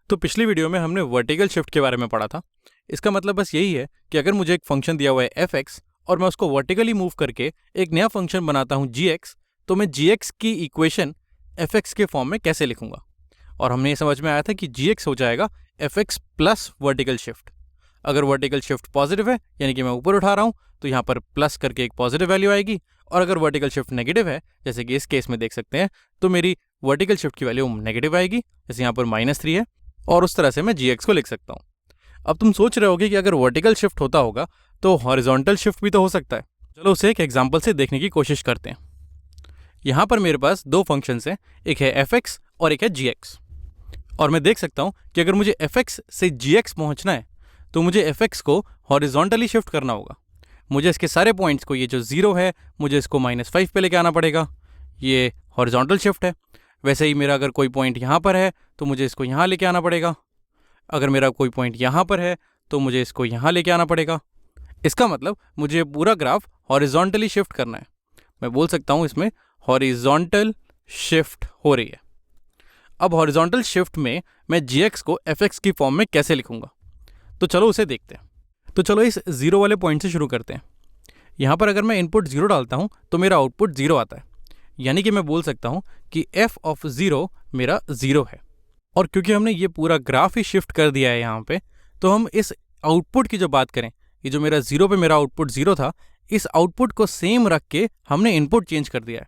तो पिछली वीडियो में हमने वर्टिकल शिफ्ट के बारे में पढ़ा था। इसका मतलब बस यही है कि अगर मुझे एक फंक्शन दिया हुआ है f(x) और मैं उसको वर्टिकली मूव करके एक नया फंक्शन बनाता हूँ gx, तो मैं gx की इक्वेशन f(x) के फॉर्म में कैसे लिखूंगा। और हमने ये समझ में आया था कि gx हो जाएगा f(x) प्लस वर्टिकल शिफ्ट। अगर वर्टिकल शिफ्ट पॉजिटिव है यानी कि मैं ऊपर उठा रहा हूँ तो यहाँ पर प्लस करके एक पॉजिटिव वैल्यू आएगी, और अगर वर्टिकल शिफ्ट नेगेटिव है जैसे कि इस केस में देख सकते हैं तो मेरी वर्टिकल शिफ्ट की वैल्यू नेगेटिव आएगी, जैसे यहाँ पर -3 है, और उस तरह से मैं gx को लिख सकता हूँ। अब तुम सोच रहे होगे कि अगर वर्टिकल शिफ्ट होता होगा तो हॉरिजॉन्टल शिफ्ट भी तो हो सकता है। चलो उसे एक एग्जांपल से देखने की कोशिश करते हैं। यहाँ पर मेरे पास दो फंक्शंस हैं, एक है f(x) और एक है gx। और मैं देख सकता हूँ कि अगर मुझे f(x) से gx पहुँचना है तो मुझे f(x) को हॉरिजॉन्टली शिफ्ट करना होगा। मुझे इसके सारे पॉइंट्स को, ये जो 0 है मुझे इसको -5 पे लेके आना पड़ेगा, ये हॉरिजॉन्टल शिफ्ट है। वैसे ही मेरा अगर कोई पॉइंट यहाँ पर है तो मुझे इसको यहाँ लेके आना पड़ेगा। अगर मेरा कोई पॉइंट यहाँ पर है तो मुझे इसको यहाँ लेके आना पड़ेगा। इसका मतलब मुझे पूरा ग्राफ हॉरिजॉन्टली शिफ्ट करना है। मैं बोल सकता हूँ इसमें हॉरिजॉन्टल शिफ्ट हो रही है। अब हॉरिजॉन्टल शिफ्ट में मैं gx को f(x) की फॉर्म में कैसे लिखूंगा, तो चलो उसे देखते हैं। तो चलो इस 0 वाले पॉइंट से शुरू करते हैं। यहाँ पर अगर मैं इनपुट 0 डालता हूँ तो मेरा आउटपुट 0 आता है, यानी कि मैं बोल सकता हूँ कि f(0) मेरा 0 है। और क्योंकि हमने ये पूरा ग्राफ ही शिफ्ट कर दिया है यहाँ पे, तो हम इस आउटपुट की जो बात करें, ये जो मेरा 0 पे मेरा आउटपुट 0 था, इस आउटपुट को सेम रख के हमने इनपुट चेंज कर दिया है।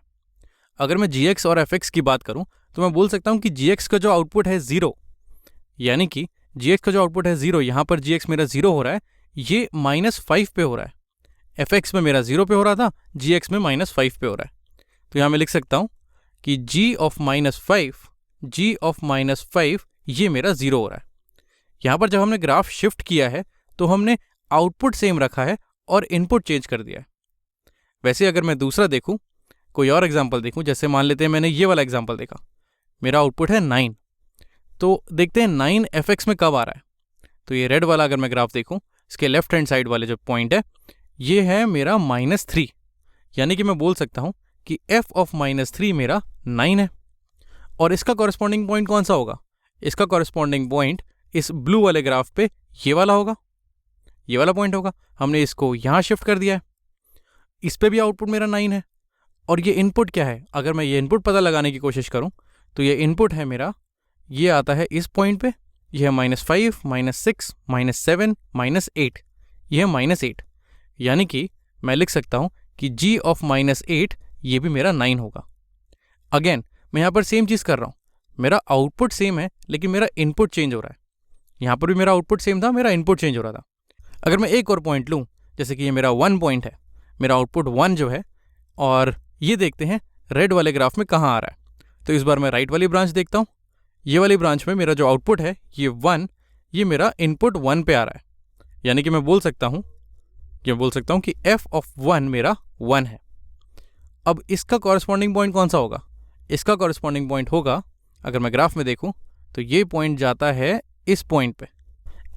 अगर मैं gx और f(x) की बात करूँ तो मैं बोल सकता हूँ कि gx का जो आउटपुट है 0, यानी कि gx का जो आउटपुट है 0, यहाँ पर gx मेरा 0 हो रहा है, ये -5 पे हो रहा है। f(x) में मेरा 0 पे हो रहा था, gx में -5 पे हो रहा है। तो यहाँ मैं लिख सकता हूँ कि g of -5 ये मेरा 0 हो रहा है। यहाँ पर जब हमने ग्राफ शिफ्ट किया है तो हमने आउटपुट सेम रखा है और इनपुट चेंज कर दिया है। वैसे अगर मैं दूसरा देखूँ, कोई और एग्जांपल देखूँ, जैसे मान लेते हैं मैंने ये वाला एग्जांपल देखा, मेरा आउटपुट है 9, तो देखते हैं 9 f(x) में कब आ रहा है। तो ये रेड वाला अगर मैं ग्राफ देखूँ, इसके लेफ्ट हैंड साइड वाले जो पॉइंट है ये है मेरा -3, यानी कि मैं बोल सकता हूँ कि f of -3 मेरा 9 है। और इसका कॉरेस्पॉन्डिंग पॉइंट कौन सा होगा? इसका कॉरेस्पॉन्डिंग पॉइंट इस ब्लू वाले ग्राफ पे ये वाला होगा, ये वाला पॉइंट होगा। हमने इसको यहाँ शिफ्ट कर दिया है, इस पे भी आउटपुट मेरा 9 है। और ये इनपुट क्या है? अगर मैं ये इनपुट पता लगाने की कोशिश करूँ तो ये इनपुट है मेरा, ये आता है इस पॉइंट पे, ये है -5, -6, -7, -8, ये है -8, यानी कि मैं लिख सकता हूँ कि g of -8 ये भी मेरा 9 होगा। अगेन मैं यहाँ पर सेम चीज़ कर रहा हूँ, मेरा आउटपुट सेम है लेकिन मेरा इनपुट चेंज हो रहा है। यहाँ पर भी मेरा आउटपुट सेम था, मेरा इनपुट चेंज हो रहा था। अगर मैं एक और पॉइंट लूँ, जैसे कि ये मेरा 1 पॉइंट है, मेरा आउटपुट 1 जो है, और ये देखते हैं रेड वाले ग्राफ में कहाँ आ रहा है। तो इस बार मैं राइट वाली ब्रांच देखता हूँ, ये वाली ब्रांच में मेरा जो आउटपुट है ये 1, ये मेरा इनपुट 1 पे आ रहा है, यानी कि मैं बोल सकता हूँ कि f of 1 मेरा 1 है। अब इसका कॉरेस्पॉन्डिंग पॉइंट कौन सा होगा? इसका कॉरेस्पॉन्डिंग पॉइंट होगा, अगर मैं ग्राफ में देखूं तो ये पॉइंट जाता है इस पॉइंट पे,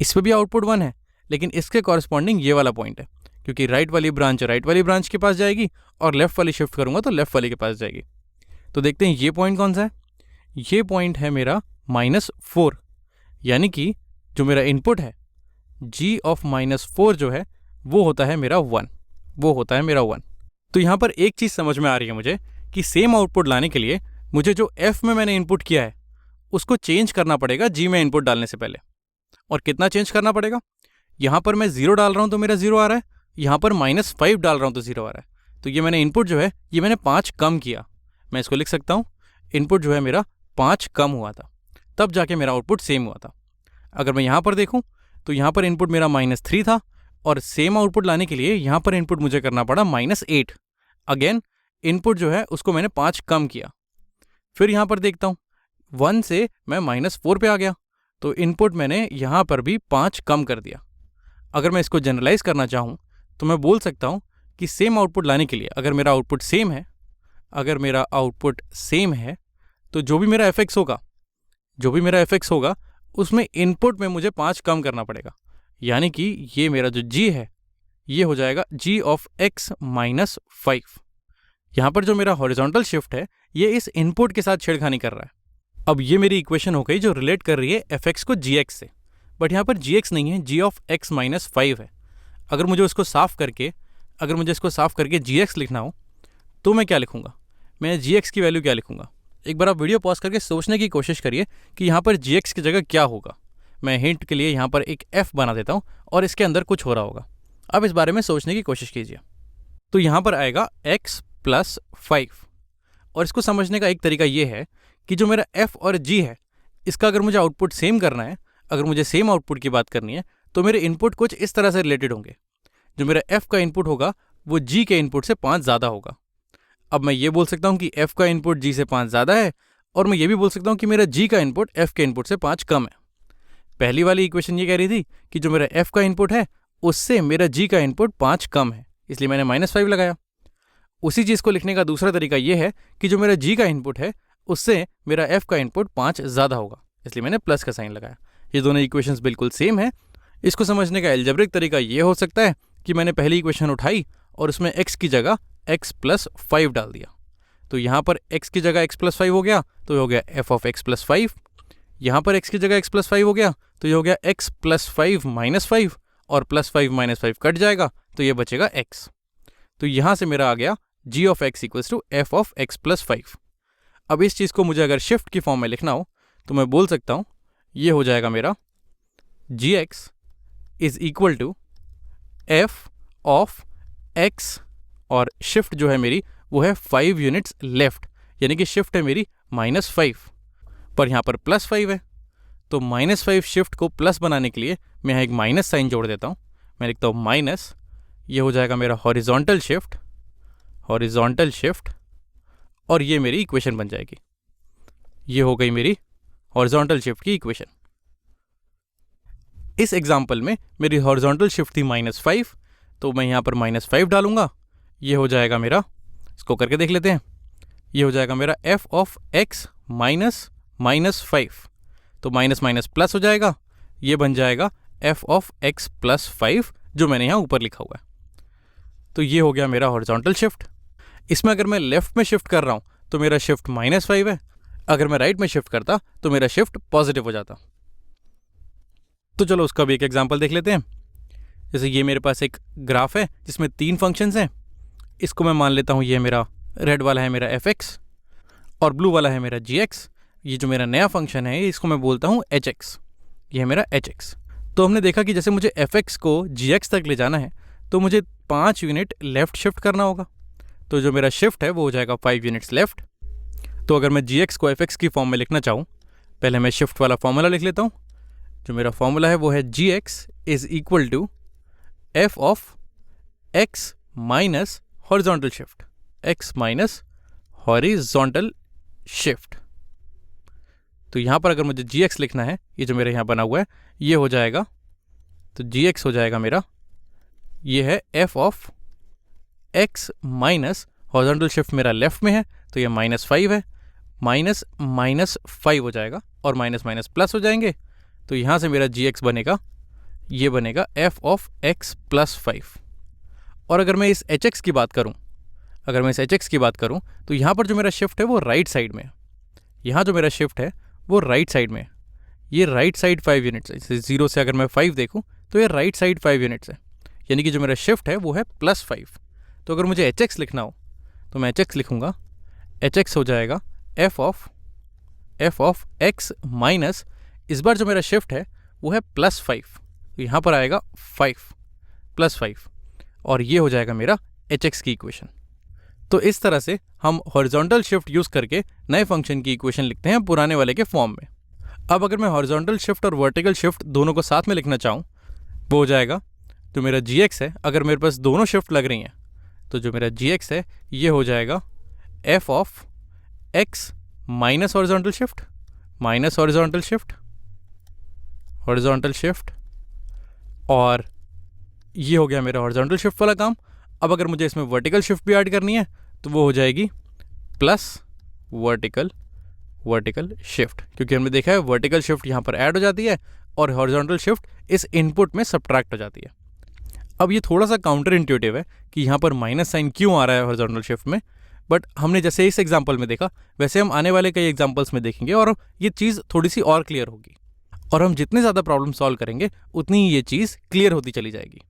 इस पे भी आउटपुट 1 है, लेकिन इसके कॉरेस्पॉन्डिंग ये वाला पॉइंट है, क्योंकि राइट वाली ब्रांच के पास जाएगी और लेफ्ट वाली शिफ्ट करूंगा तो लेफ्ट वाली के पास जाएगी। तो देखते हैं ये पॉइंट कौन सा है। ये पॉइंट है मेरा -4, यानी कि जो मेरा इनपुट है g of -4 जो है वो होता है मेरा 1, तो यहाँ पर एक चीज़ समझ में आ रही है मुझे कि सेम आउटपुट लाने के लिए मुझे जो f में मैंने इनपुट किया है उसको चेंज करना पड़ेगा g में इनपुट डालने से पहले। और कितना चेंज करना पड़ेगा? यहाँ पर मैं 0 डाल रहा हूँ तो मेरा 0 आ रहा है, यहाँ पर -5 डाल रहा हूँ तो 0 आ रहा है। तो ये मैंने इनपुट जो है ये मैंने 5 कम किया। मैं इसको लिख सकता हूँ, इनपुट जो है मेरा 5 कम हुआ था, तब जाके मेरा आउटपुट सेम हुआ था। अगर मैं यहाँ पर देखूँ तो यहाँ पर इनपुट मेरा -3 था, और सेम आउटपुट लाने के लिए यहाँ पर इनपुट मुझे करना पड़ा -8। अगेन इनपुट जो है उसको मैंने 5 कम किया। फिर यहाँ पर देखता हूँ 1 से मैं -4 पे आ गया, तो इनपुट मैंने यहाँ पर भी 5 कम कर दिया। अगर मैं इसको जनरलाइज करना चाहूँ तो मैं बोल सकता हूँ कि सेम आउटपुट लाने के लिए अगर मेरा आउटपुट सेम है तो जो भी मेरा f(x) होगा उसमें इनपुट में मुझे 5 कम करना पड़ेगा, यानी कि ये मेरा जो g है ये हो जाएगा g of x -5। यहाँ पर जो मेरा हॉरिजॉन्टल शिफ्ट है ये इस इनपुट के साथ छेड़खानी कर रहा है। अब ये मेरी इक्वेशन हो गई जो रिलेट कर रही है fx को gx से, बट यहाँ पर gx नहीं है, g ऑफ x माइनस 5 है। अगर मुझे इसको साफ करके gx लिखना हो तो मैं क्या लिखूँगा, मैं gx की वैल्यू क्या लिखूँगा। एक बार आप वीडियो पॉज करके सोचने की कोशिश करिए कि यहाँ पर gx की जगह क्या होगा। मैं हिंट के लिए यहाँ पर एक f बना देता हूँ और इसके अंदर कुछ हो रहा होगा। अब इस बारे में सोचने की कोशिश कीजिए। तो यहाँ पर आएगा x प्लस 5, और इसको समझने का एक तरीका ये है कि जो मेरा f और g है, इसका अगर मुझे आउटपुट सेम करना है, अगर मुझे सेम आउटपुट की बात करनी है, तो मेरे इनपुट कुछ इस तरह से रिलेटेड होंगे। जो मेरा f का इनपुट होगा वो g के इनपुट से 5 ज़्यादा होगा। अब मैं ये बोल सकता हूँ कि f का इनपुट g से 5 ज़्यादा है, और मैं ये भी बोल सकता हूँ कि मेरा g का इनपुट f के इनपुट से 5 कम है। पहली वाली इक्वेशन ये कह रही थी कि जो मेरा f का इनपुट है उससे मेरा g का इनपुट 5 कम है, इसलिए मैंने -5 लगाया। उसी चीज़ को लिखने का दूसरा तरीका ये है कि जो मेरा g का इनपुट है उससे मेरा f का इनपुट 5 ज़्यादा होगा, इसलिए मैंने प्लस का साइन लगाया। ये दोनों इक्वेशंस बिल्कुल सेम है। इसको समझने का एल्जेब्रिक तरीका ये हो सकता है कि मैंने पहली इक्वेशन उठाई और उसमें x की जगह x प्लस 5 डाल दिया। तो यहाँ पर x की जगह x प्लस 5 हो गया, तो ये हो गया f ऑफ x प्लस 5। यहाँ पर x की जगह x प्लस 5 हो गया, तो ये हो गया x प्लस 5 माइनस 5, और प्लस 5 माइनस 5 कट जाएगा, तो ये बचेगा x। तो यहाँ से मेरा आ गया g of x equals to f of x plus 5। अब इस चीज़ को मुझे अगर शिफ्ट की फॉर्म में लिखना हो तो मैं बोल सकता हूँ ये हो जाएगा मेरा gx is equal to f of x, और शिफ्ट जो है मेरी वो है 5 यूनिट्स लेफ्ट, यानी कि शिफ्ट है मेरी -5, पर यहाँ पर +5 है। तो -5 शिफ्ट को प्लस बनाने के लिए मैं यहाँ एक माइनस साइन जोड़ देता हूँ। मैं लिखता हूँ माइनस, ये हो जाएगा मेरा हॉरिजॉन्टल शिफ्ट, और ये मेरी इक्वेशन बन जाएगी। ये हो गई मेरी हॉरिजॉन्टल शिफ्ट की इक्वेशन। इस एग्जाम्पल में मेरी हॉरिजॉन्टल शिफ्ट थी -5, तो मैं यहाँ पर -5 डालूंगा। ये हो जाएगा मेरा, इसको करके देख लेते हैं, ये हो जाएगा मेरा f ऑफ x माइनस -5, तो माइनस माइनस प्लस हो जाएगा, ये बन जाएगा f ऑफ x प्लस 5 जो मैंने यहाँ ऊपर लिखा हुआ है। तो ये हो गया मेरा हॉरिजॉन्टल शिफ्ट। इसमें अगर मैं लेफ्ट में शिफ्ट कर रहा हूँ तो मेरा शिफ्ट -5 है, अगर मैं राइट में शिफ्ट करता तो मेरा शिफ्ट पॉजिटिव हो जाता। तो चलो उसका भी एक एग्जांपल देख लेते हैं। जैसे ये मेरे पास एक ग्राफ है जिसमें 3 फंक्शंस हैं। इसको मैं मान लेता हूँ ये मेरा रेड वाला है मेरा fx, और ब्लू वाला है मेरा gx। ये जो मेरा नया फंक्शन है इसको मैं बोलता हूँ hx, ये है मेरा hx। तो हमने देखा कि जैसे मुझे fx को gx तक ले जाना है तो मुझे 5 यूनिट लेफ़्ट शिफ्ट करना होगा। तो जो मेरा शिफ्ट है वो हो जाएगा 5 यूनिट्स लेफ़्ट। तो अगर मैं gx को fx की फॉर्म में लिखना चाहूँ, पहले मैं शिफ्ट वाला फॉर्मूला लिख लेता हूँ। जो मेरा फॉर्मूला है वो है gx is equal to f of x minus horizontal shift, x minus horizontal shift. तो यहाँ पर अगर मुझे gx लिखना है, ये जो मेरे यहाँ बना हुआ है ये हो जाएगा, तो gx हो जाएगा मेरा, ये है f of x minus horizontal shift मेरा लेफ्ट में है तो ये -5 है, माइनस माइनस 5 हो जाएगा और माइनस माइनस प्लस हो जाएंगे। तो यहाँ से मेरा gx बनेगा, ये बनेगा f ऑफ x प्लस 5। और अगर मैं इस hx की बात करूँ, तो यहाँ पर जो मेरा शिफ्ट है वो राइट साइड में है। यहाँ जो मेरा शिफ्ट है वो राइट साइड में है, ये राइट साइड 5 यूनिट्स है। जैसे 0 से अगर मैं 5 देखूँ तो ये राइट साइड 5 यूनिट्स है, यानी कि जो मेरा शिफ्ट है वो है +5। तो अगर मुझे hx लिखना हो तो मैं hx लिखूँगा, hx हो जाएगा f ऑफ x माइनस, इस बार जो मेरा शिफ्ट है वो है +5, तो यहाँ पर आएगा 5 +5, और ये हो जाएगा मेरा hx की इक्वेशन। तो इस तरह से हम हॉरिजॉन्टल शिफ्ट यूज़ करके नए फंक्शन की इक्वेशन लिखते हैं पुराने वाले के फॉर्म में। अब अगर मैं हॉरिजॉन्टल शिफ्ट और वर्टिकल शिफ्ट दोनों को साथ में लिखना चाहूँ, वो हो जाएगा, तो मेरा gx है, अगर मेरे पास दोनों शिफ्ट लग रही हैं तो जो मेरा gx है ये हो जाएगा f of x minus horizontal shift, और ये हो गया मेरा हॉरिजॉन्टल शिफ्ट वाला काम। अब अगर मुझे इसमें वर्टिकल शिफ्ट भी ऐड करनी है तो वो हो जाएगी प्लस वर्टिकल शिफ्ट, क्योंकि हमने देखा है वर्टिकल शिफ्ट यहाँ पर ऐड हो जाती है और हॉरिजॉन्टल शिफ्ट इस इनपुट में सब्ट्रैक्ट हो जाती है। अब ये थोड़ा सा काउंटर इंट्यूटिव है कि यहाँ पर माइनस साइन क्यों आ रहा है हॉरिजॉन्टल शिफ्ट में। बट हमने जैसे इस एग्जाम्पल में देखा वैसे हम आने वाले कई एग्जाम्पल्स में देखेंगे और ये चीज़ थोड़ी सी और क्लियर होगी। और हम जितने ज़्यादा प्रॉब्लम सॉल्व करेंगे उतनी ही ये चीज़ क्लियर होती चली जाएगी।